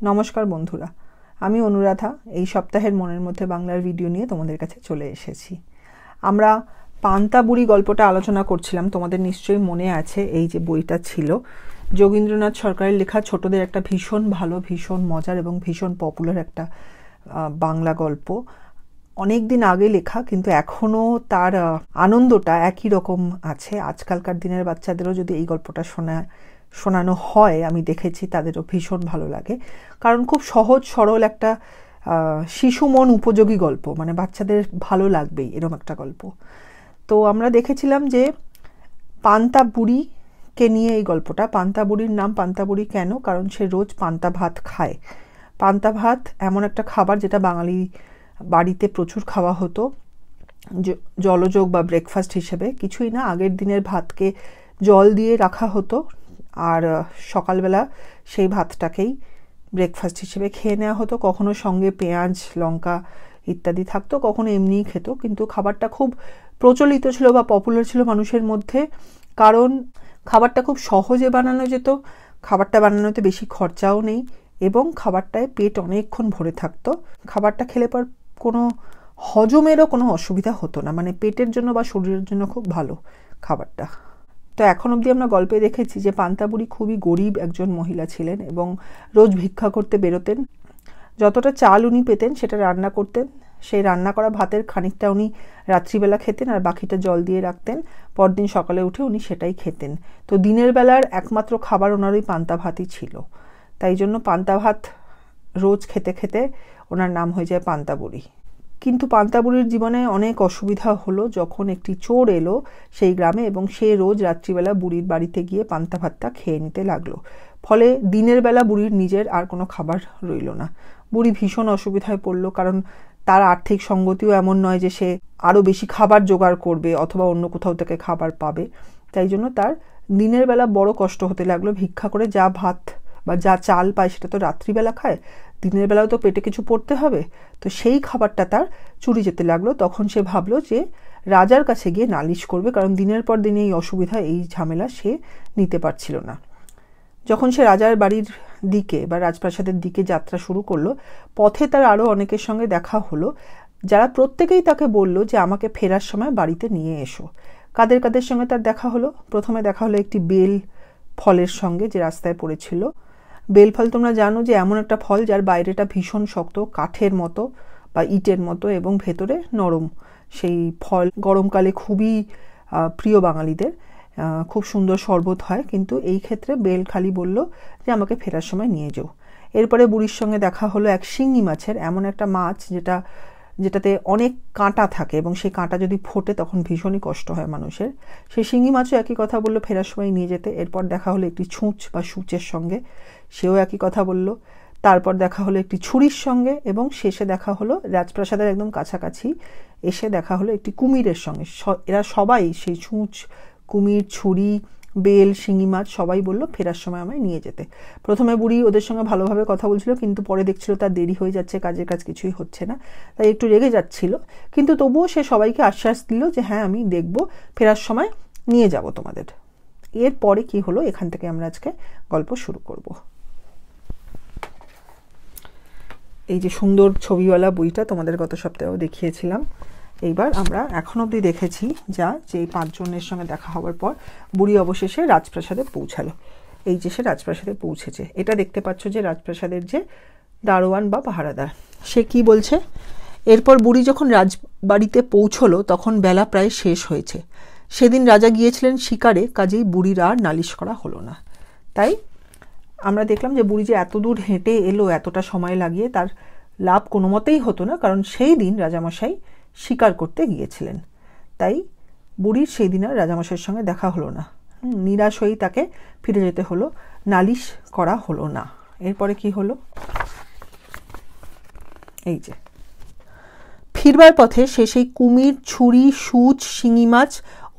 নমস্কার বন্ধুরা, আমি অনুরাধা এই সপ্তাহের মনের মধ্যে বাংলার ভিডিও নিয়ে তোমাদের কাছে চলে এসেছি। আমরা পান্তাবুড়ি গল্পটা আলোচনা করছিলাম। তোমাদের নিশ্চয়ই মনে আছে, এই যে বইটা ছিল যোগীন্দ্রনাথ সরকারের লেখা, ছোটদের একটা ভীষণ ভালো, ভীষণ মজার এবং ভীষণ পপুলার একটা বাংলা গল্প। অনেক দিন আগে লেখা, কিন্তু এখনও তার আনন্দটা একই রকম আছে। আজকালকার দিনের বাচ্চাদেরও যদি এই গল্পটা শোনানো হয়, আমি দেখেছি তাদেরও ভীষণ ভালো লাগে, কারণ খুব সহজ সরল একটা শিশু মন উপযোগী গল্প, মানে বাচ্চাদের ভালো লাগবেই এরকম একটা গল্প। তো আমরা দেখেছিলাম যে পান্তাবুড়িকে নিয়ে এই গল্পটা। পান্তাবুড়ির নাম পান্তাবুড়ি কেন? কারণ সে রোজ পান্তা ভাত খায়। পান্তা ভাত এমন একটা খাবার যেটা বাঙালি বাড়িতে প্রচুর খাওয়া হতো জলযোগ বা ব্রেকফাস্ট হিসেবে। কিছুই না, আগের দিনের ভাতকে জল দিয়ে রাখা হতো আর সকালবেলা সেই ভাতটাকেই ব্রেকফাস্ট হিসেবে খেয়ে নেওয়া হতো। কখনো সঙ্গে পেঁয়াজ, লঙ্কা ইত্যাদি থাকতো, কখনো এমনিই খেত। কিন্তু খাবারটা খুব প্রচলিত ছিল বা পপুলার ছিল মানুষের মধ্যে, কারণ খাবারটা খুব সহজে বানানো যেত, খাবারটা বানানোতে বেশি খরচাও নেই এবং খাবারটায় পেট অনেকক্ষণ ভরে থাকতো। খাবারটা খেলে পর কোনো হজমেরও কোনো অসুবিধা হতো না, মানে পেটের জন্য বা শরীরের জন্য খুব ভালো খাবারটা। তো এখন অবধি আমরা গল্পে দেখেছি যে পান্তাবুড়ি খুবই গরিব একজন মহিলা ছিলেন এবং রোজ ভিক্ষা করতে বেরোতেন। যতটা চাল উনি পেতেন সেটা রান্না করতেন, সেই রান্না করা ভাতের খানিকটা উনি রাত্রিবেলা খেতেন আর বাকিটা জল দিয়ে রাখতেন। পরদিন সকালে উঠে উনি সেটাই খেতেন। তো দিনের বেলার একমাত্র খাবার ওনার ওই পান্তা ভাতই ছিল। তাই জন্য পান্তা ভাত রোজ খেতে খেতে ওনার নাম হয়ে যায় পান্তাবুড়ি। কিন্তু পান্তাবুড়ির জীবনে অনেক অসুবিধা হলো যখন একটি চোর এলো সেই গ্রামে এবং সে রোজ রাত্রিবেলা বুড়ির বাড়িতে গিয়ে পান্তা ভাতটা খেয়ে নিতে লাগলো। ফলে দিনের বেলা বুড়ির নিজের আর কোনো খাবার রইল না। বুড়ি ভীষণ অসুবিধায় পড়লো, কারণ তার আর্থিক সঙ্গতিও এমন নয় যে সে আরও বেশি খাবার জোগাড় করবে অথবা অন্য কোথাও থেকে খাবার পাবে। তাই জন্য তার দিনের বেলা বড় কষ্ট হতে লাগলো। ভিক্ষা করে যা ভাত বা যা চাল পায় সেটা তো রাত্রিবেলা খায়, দিনের বেলাও তো পেটে কিছু পড়তে হবে। তো সেই খাবারটা তার চুরি যেতে লাগলো। তখন সে ভাবলো যে রাজার কাছে গিয়ে নালিশ করবে, কারণ দিনের পর দিন এই অসুবিধা, এই ঝামেলা সে নিতে পারছিল না। যখন সে রাজার বাড়ির দিকে বা রাজপ্রাসাদের দিকে যাত্রা শুরু করলো, পথে তার আরও অনেকের সঙ্গে দেখা হলো, যারা প্রত্যেকেই তাকে বলল যে আমাকে ফেরার সময় বাড়িতে নিয়ে এসো। কাদের কাদের সঙ্গে তার দেখা হলো? প্রথমে দেখা হলো একটি বেল ফলের সঙ্গে যে রাস্তায় পড়েছিল। বেল ফল তোমরা জানো যে এমন একটা ফল যার বাইরেটা ভীষণ শক্ত, কাঠের মতো বা ইটের মতো, এবং ভেতরে নরম। সেই ফল গরমকালে খুবই প্রিয় বাঙালিদের, খুব সুন্দর শরবত হয়। কিন্তু এই ক্ষেত্রে বেল খালি বলল যে আমাকে ফেরার সময় নিয়ে যাও। এরপরে বুড়ির সঙ্গে দেখা হলো এক শিঙি মাছের, এমন একটা মাছ যেটাতে অনেক কাঁটা থাকে এবং সেই কাঁটা যদি ফোটে তখন ভীষণই কষ্ট হয় মানুষের। সেই শিঙি মাছও একই কথা বললো ফেরার সময় নিয়ে যেতে। এরপর দেখা হলো একটি ছুঁচ বা সূচের সঙ্গে, সেও একই কথা বলল। তারপর দেখা হলো একটি ছুরির সঙ্গে এবং শেষে দেখা হলো রাজপ্রাসাদের একদম কাছাকাছি এসে দেখা হলো একটি কুমিরের সঙ্গে। এরা সবাই, সেই ছুঁচ, কুমির, ছুরি, বেল, শিঙি মাছ, সবাই বলল ফেরার সময় আমায় নিয়ে যেতে। প্রথমে বুড়ি ওদের সঙ্গে ভালোভাবে কথা বলছিল, কিন্তু পরে দেখছিল তার দেরি হয়ে যাচ্ছে, কাজের কাজ কিছুই হচ্ছে না, তাই একটু রেগে যাচ্ছিল। কিন্তু তবুও সে সবাইকে আশ্বাস দিল যে হ্যাঁ আমি দেখব, ফেরার সময় নিয়ে যাব তোমাদের। এরপরে কি হলো, এখান থেকে আমরা আজকে গল্প শুরু করব। এই যে সুন্দর ছবিওয়ালা বইটা তোমাদের গত সপ্তাহেও দেখিয়েছিলাম। এইবার আমরা এখন অবধি দেখেছি যে এই 5 জনের সঙ্গে দেখা হওয়ার পর বুড়ি অবশেষে রাজপ্রাসাদে পৌঁছালো। এই যে সে রাজপ্রাসাদে পৌঁছেছে, এটা দেখতে পাচ্ছ যে রাজপ্রাসাদের যে দারোয়ান বা পাহারাদার, সে কি বলছে। এরপর বুড়ি যখন রাজবাড়িতে পৌঁছলো তখন বেলা প্রায় শেষ হয়েছে। সেদিন রাজা গিয়েছিলেন শিকারে, কাজেই বুড়ির আর নালিশ করা হলো না। তাই আমরা দেখলাম যে বুড়ি যে এত দূর হেঁটে এলো, এতটা সময় লাগিয়ে, তার লাভ কোনো মতেই হতো না, কারণ সেই দিন রাজামশাই শিকার করতে গিয়েছিলেন। তাই বুড়ির সেই দিন আর রাজামশাইয়ের সঙ্গে দেখা হলো না। নিরাশ হয়েই তাকে ফিরে যেতে হলো, নালিশ করা হলো না। এরপরে কি হলো, এই যে ফিরবার পথে সে সেই কুমির, ছুরি, সূচ, শিঙি মাছ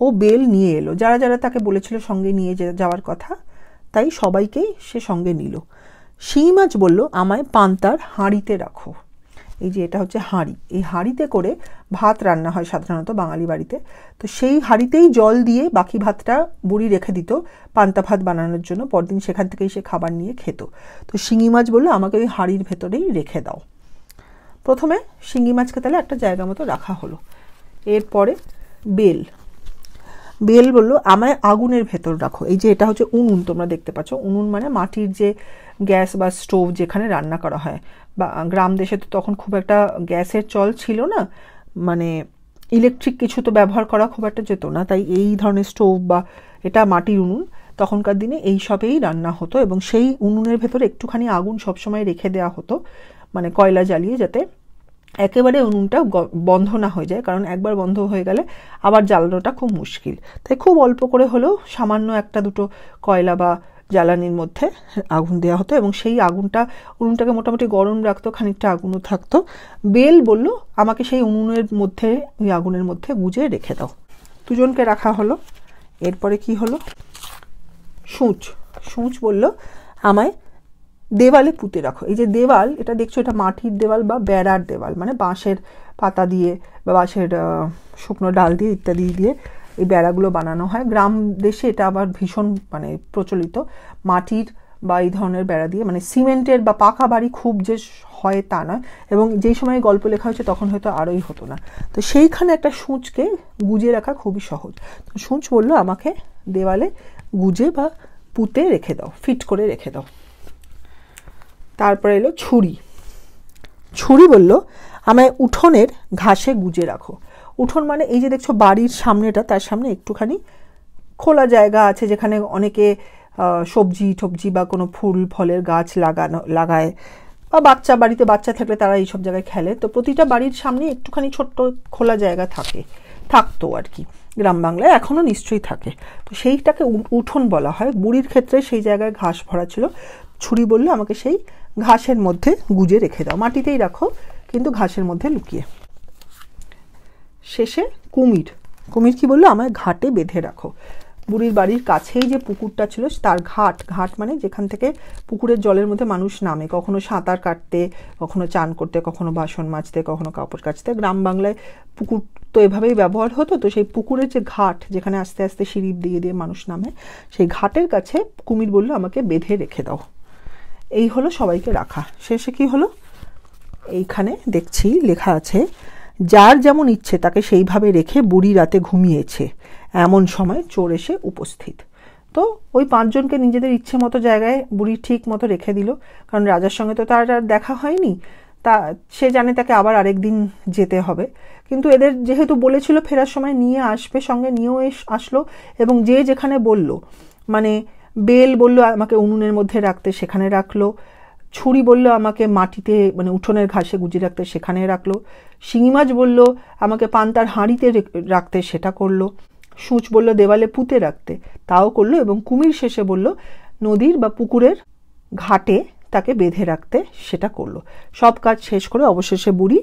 ও বেল নিয়ে এলো। যারা যারা তাকে বলেছিল সঙ্গে নিয়ে যাওয়ার কথা, তাই সবাইকেই সে সঙ্গে নিল। শিঙি মাছ বলল আমায় পান্তার হাঁড়িতে রাখো। এই যে এটা হচ্ছে হাঁড়ি, এই হাঁড়িতে করে ভাত রান্না হয় সাধারণত বাঙালি বাড়িতে। তো সেই হাঁড়িতেই জল দিয়ে বাকি ভাতটা বুড়ি রেখে দিত পান্তা ভাত বানানোর জন্য, পরদিন সেখান থেকেই সে খাবার নিয়ে খেত। তো শিঙি মাছ বললো আমাকে ওই হাঁড়ির ভেতরেই রেখে দাও। প্রথমে শিঙি মাছকে তাহলে একটা জায়গা মতো রাখা হলো। এরপরে বেল, বেল বললো আমায় আগুনের ভেতর রাখো। এই যে এটা হচ্ছে উনুন, তোমরা দেখতে পাচ্ছ, উনুন মানে মাটির যে গ্যাস বা স্টোভ যেখানে রান্না করা হয়। বা গ্রাম দেশে তো তখন খুব একটা গ্যাসের চল ছিল না, মানে ইলেকট্রিক কিছু তো ব্যবহার করা খুব একটা যেত না, তাই এই ধরনের স্টোভ বা এটা মাটির উনুন, তখনকার দিনে এই সবেই রান্না হতো। এবং সেই উনুনের ভেতরে একটুখানি আগুন সবসময় রেখে দেওয়া হতো, মানে কয়লা জ্বালিয়ে, যাতে একেবারে উনুনটা বন্ধ না হয়ে যায়, কারণ একবার বন্ধ হয়ে গেলে আবার জ্বালানোটা খুব মুশকিল। তাই খুব অল্প করে হলেও সামান্য একটা দুটো কয়লা বা জ্বালানির মধ্যে আগুন দেওয়া হতো, এবং সেই আগুনটা উনুনটাকে মোটামুটি গরম রাখতো, খানিকটা আগুনও থাকতো। বেল বলল আমাকে সেই উনুনের মধ্যে, ওই আগুনের মধ্যে গুজে রেখে দাও। দুজনকে রাখা হলো। এরপরে কি হলো, সূচ, সূচ বলল আমায় দেওয়ালে পুঁতে রাখো। এই যে দেওয়াল, এটা দেখছো, এটা মাটির দেওয়াল বা বেড়ার দেওয়াল, মানে বাঁশের পাতা দিয়ে বা বাঁশের শুকনো ডাল দিয়ে ইত্যাদি দিয়ে এই বেড়াগুলো বানানো হয়। গ্রাম দেশে এটা আবার ভীষণ মানে প্রচলিত, মাটির বা এই ধরনের বেড়া দিয়ে, মানে সিমেন্টের বা পাকা বাড়ি খুব যে হয় তা নয়। এবং যেই সময় গল্প লেখা হয়েছে তখন হয়তো আরোই হতো না। তো সেইখানে একটা সূচকে গুজে রাখা খুবই সহজ। তো সূচ বললো আমাকে দেওয়ালে গুজে বা পুঁতে রেখে দাও, ফিট করে রেখে দাও। তারপরে এলো ছুরি, ছুরি বলল আমায় উঠোনের ঘাসে গুজে রাখো। উঠোন মানে এই যে দেখছো বাড়ির সামনেটা, তার সামনে একটুখানি খোলা জায়গা আছে যেখানে অনেকে সবজি টবজি বা কোনো ফুল ফলের গাছ লাগায়, বা বাচ্চা, বাড়িতে বাচ্চা থাকলে তারা এইসব জায়গায় খেলে। তো প্রতিটা বাড়ির সামনে একটুখানি ছোট্ট খোলা জায়গা থাকতো আর কি, গ্রাম বাংলায় এখনও নিশ্চয়ই থাকে। তো সেইটাকে উঠোন বলা হয়। বুড়ির ক্ষেত্রে সেই জায়গায় ঘাস ভরা ছিল। ছুরি বললো আমাকে সেই ঘাসের মধ্যে গুজে রেখে দাও, মাটিতেই রাখো কিন্তু ঘাসের মধ্যে লুকিয়ে। শেষে কুমির, কুমির কি বললো আমায় ঘাটে বেঁধে রাখো। বুড়ির বাড়ির কাছেই যে পুকুরটা ছিল তার ঘাট, ঘাট মানে যেখান থেকে পুকুরের জলের মধ্যে মানুষ নামে, কখনো সাঁতার কাটতে, কখনো চান করতে, কখনো বাসন মাজতে, কখনো কাপড় কাচতে। গ্রাম বাংলায় পুকুর তো এভাবেই ব্যবহার হতো। তো সেই পুকুরের যে ঘাট, যেখানে আস্তে আস্তে সিঁড়ি দিয়ে দিয়ে মানুষ নামে, সেই ঘাটের কাছে কুমির বললো আমাকে বেঁধে রেখে দাও। এই হলো সবাইকে রাখা। শেষে কি হলো, এইখানে দেখছি লেখা আছে যার যেমন ইচ্ছে তাকে সেইভাবে রেখে বুড়ি রাতে ঘুমিয়েছে, এমন সময় চোর এসে উপস্থিত। তো ওই পাঁচজনকে নিজেদের ইচ্ছে মতো জায়গায় বুড়ি ঠিক মতো রেখে দিল, কারণ রাজার সঙ্গে তো তার আর দেখা হয়নি, তা সে জানে তাকে আবার আরেকদিন যেতে হবে। কিন্তু এদের যেহেতু বলেছিল ফেরার সময় নিয়ে আসবে, সঙ্গে নিয়েও আসলো। এবং যে যেখানে বলল, মানে বেল বলল আমাকে উনুনের মধ্যে রাখতে, সেখানে রাখলো। ছুরি বলল আমাকে মাটিতে, মানে উঠোনের ঘাসে গুজে রাখতে, সেখানে রাখলো। শিঙি মাছ বলল আমাকে পান্তার হাঁড়িতে রাখতে, সেটা করলো। সূচ বলল দেওয়ালে পুঁতে রাখতে, তাও করলো। এবং কুমির শেষে বলল নদীর বা পুকুরের ঘাটে তাকে বেঁধে রাখতে, সেটা করলো। সব কাজ শেষ করে অবশেষে বুড়ি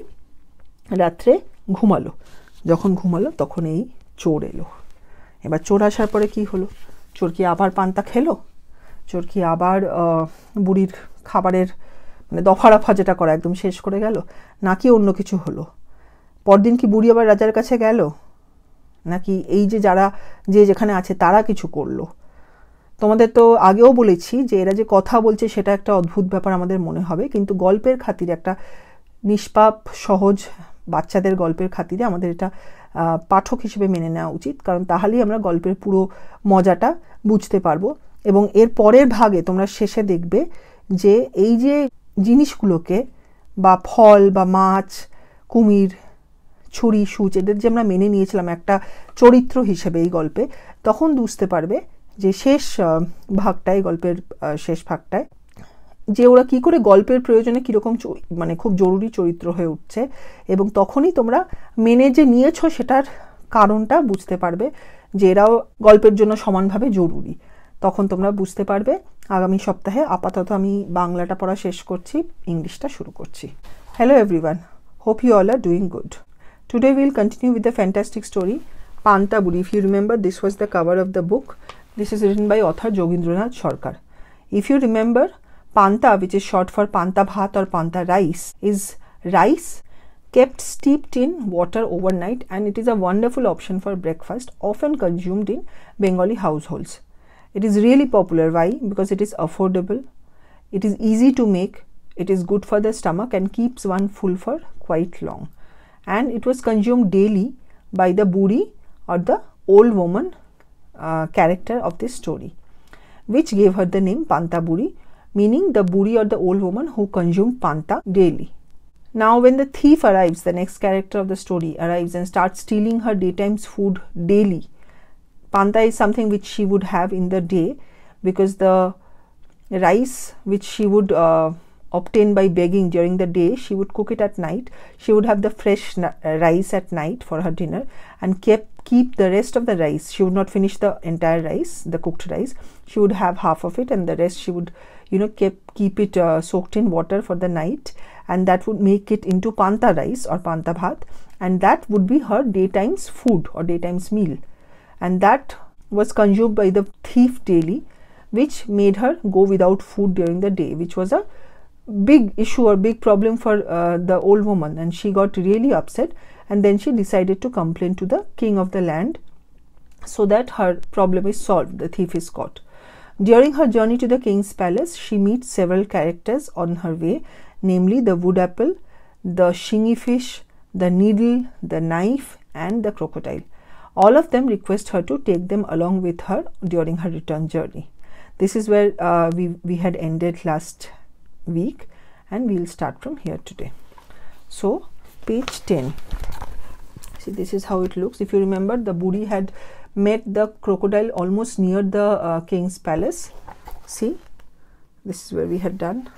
রাত্রে ঘুমালো। যখন ঘুমালো তখন এই চোর এলো। এবার চোর আসার পরে কি হলো, চোর কি আবার পান্তা খেলো? চোর কি আবার বুড়ির খাবারের মানে দফা রফা যেটা করা একদম শেষ করে গেল, নাকি অন্য কিছু হলো? পরদিন কি বুড়ি আবার রাজার কাছে গেল, নাকি এই যে যারা যে যেখানে আছে তারা কিছু করলো? তোমাদের তো আগেও বলেছি যে এরা যে কথা বলছে সেটা একটা অদ্ভুত ব্যাপার আমাদের মনে হবে, কিন্তু গল্পের খাতিরে, একটা নিষ্পাপ সহজ বাচ্চাদের গল্পের খাতিরে আমাদের এটা পাঠক হিসেবে মেনে নেওয়া উচিত, কারণ তাহলেই আমরা গল্পের পুরো মজাটা বুঝতে পারবো। এবং এর পরের ভাগে তোমরা শেষে দেখবে যে এই যে জিনিসগুলোকে বা ফল বা মাছ, কুমির, ছুরি, সূচ, এদের যে আমরা মেনে নিয়েছিলাম একটা চরিত্র হিসেবে এই গল্পে, তখন বুঝতে পারবে যে শেষ ভাগটায়, গল্পের শেষ ভাগটায়, যে ওরা কি করে গল্পের প্রয়োজনে কীরকম মানে খুব জরুরি চরিত্র হয়ে উঠছে। এবং তখনই তোমরা মেনে যে নিয়েছো সেটার কারণটা বুঝতে পারবে, যে এরাও গল্পের জন্য সমানভাবে জরুরি। তখন তোমরা বুঝতে পারবে। আগামী সপ্তাহে আপাতত আমি বাংলাটা পড়া শেষ করছি, ইংলিশটা শুরু করছি। Hello everyone, hope you all are doing good. Today we'll continue with the fantastic story Pantaburi. If you remember, this was the cover of the book. This is written by author Jogindranath Sarkar. If you remember, Panta, which is short for Panta Bhat or Panta rice, is Rice kept steeped in water overnight, and it is a wonderful option for breakfast, often consumed in Bengali households. It is really popular. Why? Because it is affordable, it is easy to make, it is good for the stomach and keeps one full for quite long. And it was consumed daily by the Buri or the old woman character of this story, which gave her the name Pantaburi, meaning the Buri or the old woman who consumed Panta daily. Now when the thief arrives, the next character of the story arrives and starts stealing her daytime's food daily. Panta is something which she would have in the day, because the rice which she would obtain by begging during the day, she would cook it at night. She would have the fresh rice at night for her dinner and keep the rest of the rice. She would not finish the entire rice, the cooked rice. She would have half of it, and the rest she would keep it soaked in water for the night, and that would make it into Panta rice or Panta bhat, and that would be her daytime's food or daytime's meal. And that was consumed by the thief daily, which made her go without food during the day, which was a big issue or big problem for the old woman, and she got really upset, and then she decided to complain to the king of the land so that her problem is solved, the thief is caught. During her journey to the king's palace, she meets several characters on her way, namely the wood apple, the shingy fish, the needle, the knife, and the crocodile. All of them request her to take them along with her during her return journey. This is where we had ended last week, and we will start from here today. So page 10. See, this is how it looks. If you remember, the Buri had met the crocodile almost near the king's palace. See, this is where we had done.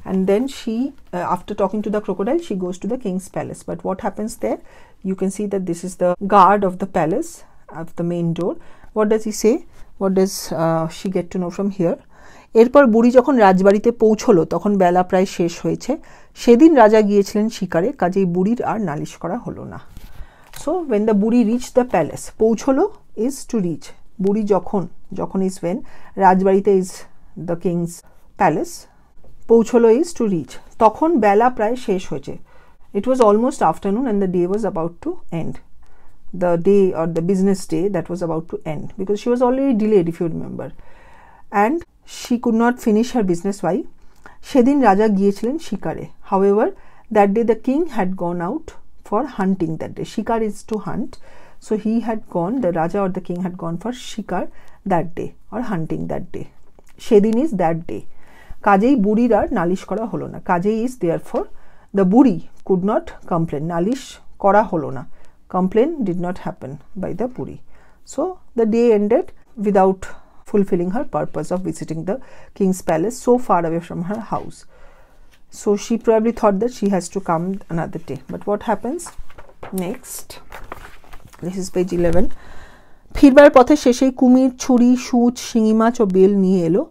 And then she, after talking to the crocodile, she goes to the king's palace. But what happens there? You can see that this is the guard of the palace, of the main door. What does he say? What does she get to know from here? এরপর বুড়ি যখন রাজবাড়িতে পৌঁছলো তখন বেলা প্রায় শেষ হয়েছে। সেদিন রাজা গিয়েছিলেন শিকারে, কাজেই বুড়ির আর নালিশ করা হলো না। So when the Buri reached the palace, পৌঁছলো is to reach. বুড়ি যখন is when, রাজবাড়িতে is the king's palace, পৌঁছলো is to reach. তখন বেলা প্রায় শেষ হয়েছে. It was almost afternoon and the day was about to end. The day or the business day that was about to end, because she was already delayed, if you remember. And she could not finish her business. Why? সেদিন রাজা গিয়েছিলেন শিকারে. However, that day the king had gone out for hunting that day. Shikar is to hunt. So he had gone, the Raja or the king had gone for shikar that day or hunting that day. Shedin is that day. Kajei বুড়ির আর নালিশ করা হলো না. Kajei is therefore the Buri could not complain. নালিশ করা হলো না. Complaint did not happen by the Buri. So the day ended without fulfilling her purpose of visiting the king's palace so far away from her house. So she probably thought that she has to come another day. But what happens next? This is page 11. ফিরবার পথে শেষে কুমির, ছুরি, সূচ, শিঙি মাছ ও bell নিয়ে এলো।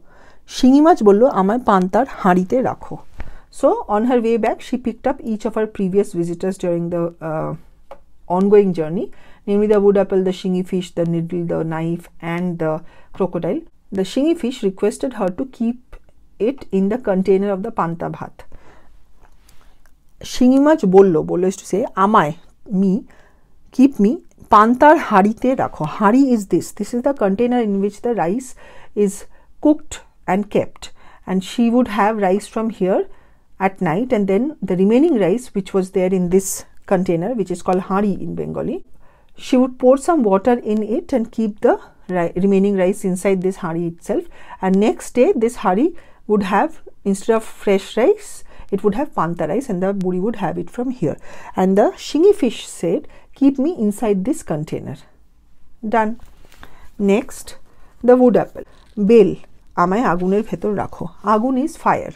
শিঙি মাছ বলল, আমায় পান্তার হাঁড়িতে রাখো। So on her way back, she picked up each of her previous visitors during the ongoing journey, namely the wood apple, the shingy fish, the needle, the knife, and the crocodile. The shingy fish requested her to keep it in the container of the panta bhat. Shingy mach bollo is to say, আমায়, me, keep me, pantar হাড়িতে রাখো. Hari is this. This is the container in which the rice is cooked and kept. And she would have rice from here at night, and then the remaining rice which was there in this container, which is called hari in Bengali, she would pour some water in it and keep the remaining rice inside this hari itself. And next day this hari would have, instead of fresh rice, it would have panta rice, and the Buri would have it from here. And the shingy fish said, keep me inside this container. Done. Next, the wood apple. Bel, আমায় আগুনের ভেতর রাখো. Agun is fire.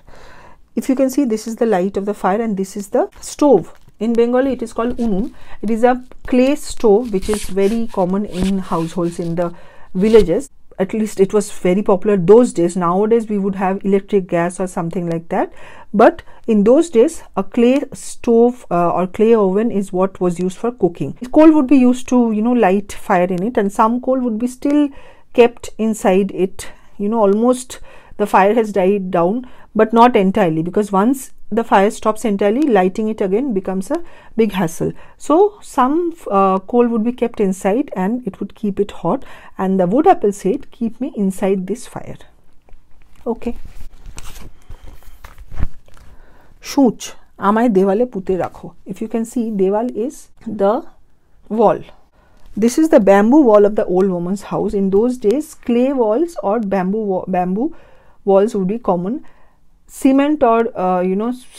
If you can see, this is the light of the fire and this is the stove. In Bengali it is called unun. It is a clay stove which is very common in households in the villages. At least it was very popular those days. Nowadays we would have electric gas or something like that, but in those days a clay stove or clay oven is what was used for cooking. Coal would be used to light fire in it, and some coal would be still kept inside it, almost the fire has died down, but not entirely, because once the fire stops entirely, lighting it again becomes a big hassle. So some coal would be kept inside and it would keep it hot, and the wood apple said, keep me inside this fire. Okay. Shooch, আমায় দেওয়ালে পুঁতে রাখো. If you can see, দেওয়াল is the wall. This is the bamboo wall of the old woman's house. In those days, clay walls or bamboo walls would be common. Cement or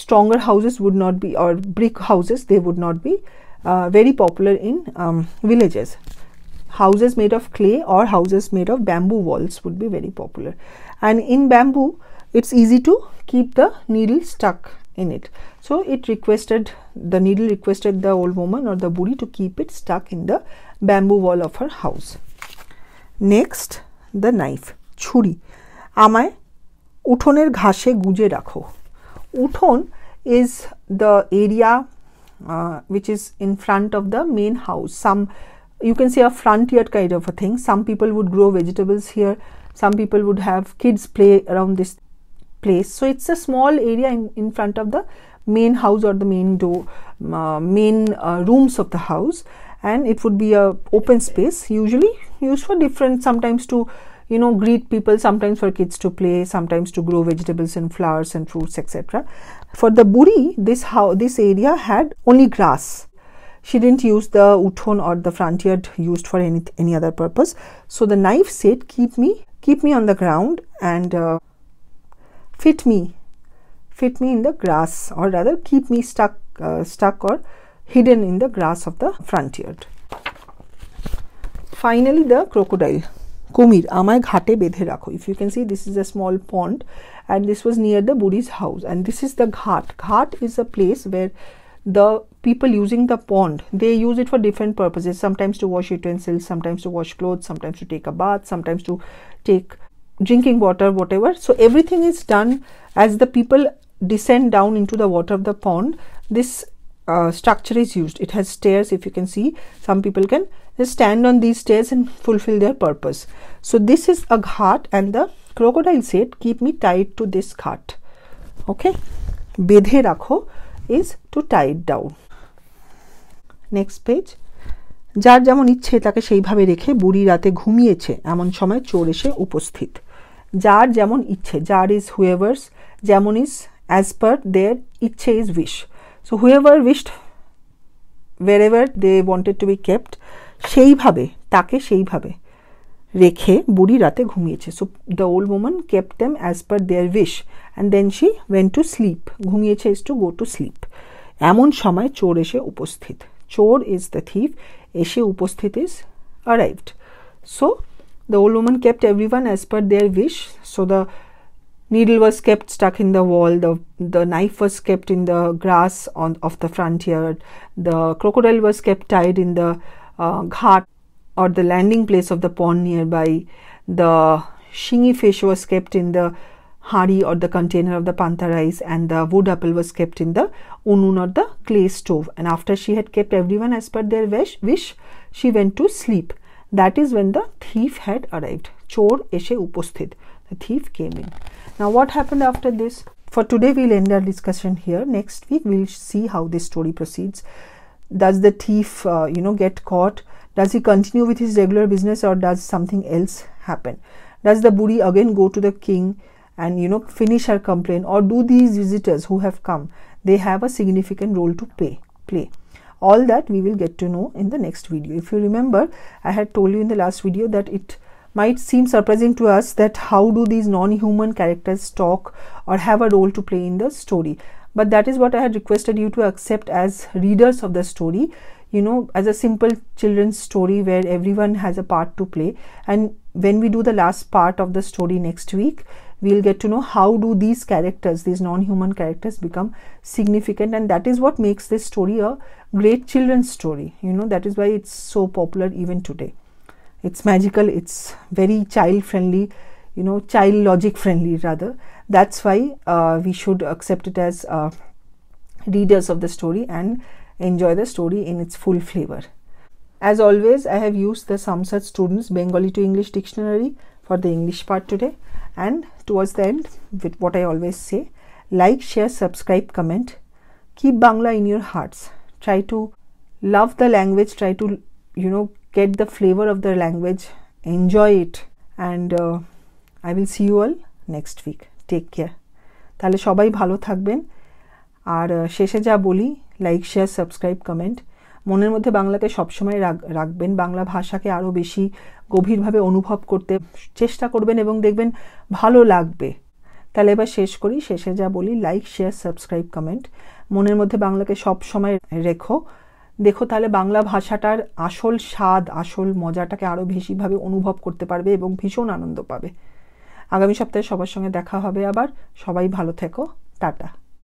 stronger houses would not be, or brick houses, they would not be very popular in villages. Houses made of clay or houses made of bamboo walls would be very popular. And in bamboo, it's easy to keep the needle stuck in it. So the needle requested the old woman or the buri to keep it stuck in the bamboo wall of her house. Next, the knife. Churi. আমায় উঠোনের ঘাসে গুজে রাখো. উঠোন is the area which is in front of the main house. You can say a front yard kind of a thing. Some people would grow vegetables here. Some people would have kids play around this place. So it's a small area in front of the main house or the main rooms of the house, and it would be a open space, usually used for different, sometimes to greet people, sometimes for kids to play, sometimes to grow vegetables and flowers and fruits, etc. For the buri, this area had only grass. She didn't use the uthon or the front yard used for any other purpose. So the knife said, keep me on the ground and fit me in the grass, or rather keep me stuck or hidden in the grass of the front yard. Finally, the crocodile. Kumir, আমায় ঘাটে বেঁধে রাখো. If you can see, this is a small pond, and this was near the Buri's house, and this is the ghat. Ghat is a place where the people using the pond, they use it for different purposes, sometimes to wash utensils, sometimes to wash clothes, sometimes to take a bath, sometimes to take drinking water, whatever. So everything is done as the people descend down into the water of the pond. This structure is used. It has stairs. If you can see, some people can just stand on these stairs and fulfill their purpose. So this is a ghat, and the crocodile said, keep me tied to this ghat. Okay. Bedhe rakho is to tie it down. Next page. যার যেমন ইচ্ছে তাকে সেইভাবে রেখে বুড়ি রাতে ঘুমিয়েছে, এমন সময় চোর এসে উপস্থিত. যার যেমন ইচ্ছে, যার is whoever's, যেমন is as per their, ইচ্ছে is wish. So whoever wished, wherever they wanted to be kept, সেইভাবে, তাকে সেইভাবে রেখে বুড়ি রাতে ঘুমিয়েছে. So the old woman kept them as per their wish, and then she went to sleep. ঘুমিয়েছে is to go to sleep. এমন সময় চোর এসে উপস্থিত. চোর is the thief. এসে উপস্থিত is arrived. So the old woman kept everyone as per their wish. So the needle was kept stuck in the wall, the knife was kept in the grass of the front yard, the crocodile was kept tied in the ghat or the landing place of the pond nearby, the shingi fish was kept in the hari or the container of the panta rice, and the wood apple was kept in the unun or the clay stove. And after she had kept everyone as per their wish, she went to sleep. That is when the thief had arrived. Chor eshe upasthit. The thief came in. Now what happened after this? For today we'll end our discussion here. Next week we'll see how this story proceeds. Does the thief get caught? Does he continue with his regular business, or does something else happen? Does the buri again go to the king and finish her complaint, or do these visitors who have come, they have a significant role to play? All that we will get to know in the next video. If you remember, I had told you in the last video that it might seem surprising to us that how do these non-human characters talk or have a role to play in the story. But that is what I had requested you to accept as readers of the story, as a simple children's story where everyone has a part to play. And when we do the last part of the story next week, we'll get to know how do these characters, these non-human characters, become significant, and that is what makes this story a great children's story. That is why it's so popular even today. It's magical, it's very child friendly, child logic friendly rather. That's why we should accept it as readers of the story and enjoy the story in its full flavor. As always, I have used the Samsat Students Bengali to English Dictionary. for the English part today. And towards the end, with what I always say, like, share, subscribe, comment. Keep Bangla in your hearts. Try to love the language, try to, get the flavor of the language, enjoy it. And I will see you all next week. Take care. তাহলে সবাই ভালো থাকবেন। আর শেষে যা বলি, like, share, subscribe, comment. মনের মধ্যে বাংলাকে সবসময় রাখবেন, বাংলা ভাষাকে আরও বেশি গভীরভাবে অনুভব করতে চেষ্টা করবেন এবং দেখবেন ভালো লাগবে। তাহলে এবার শেষ করি, শেষে যা বলি, লাইক, শেয়ার, সাবস্ক্রাইব, কমেন্ট। মনের মধ্যে বাংলাকে সবসময় দেখো, তাহলে বাংলা ভাষাটার আসল স্বাদ, আসল মজাটাকে আরও বেশিভাবে অনুভব করতে পারবে এবং ভীষণ আনন্দ পাবে। আগামী সপ্তাহে সবার সঙ্গে দেখা হবে আবার। সবাই ভালো থেকো। টাটা।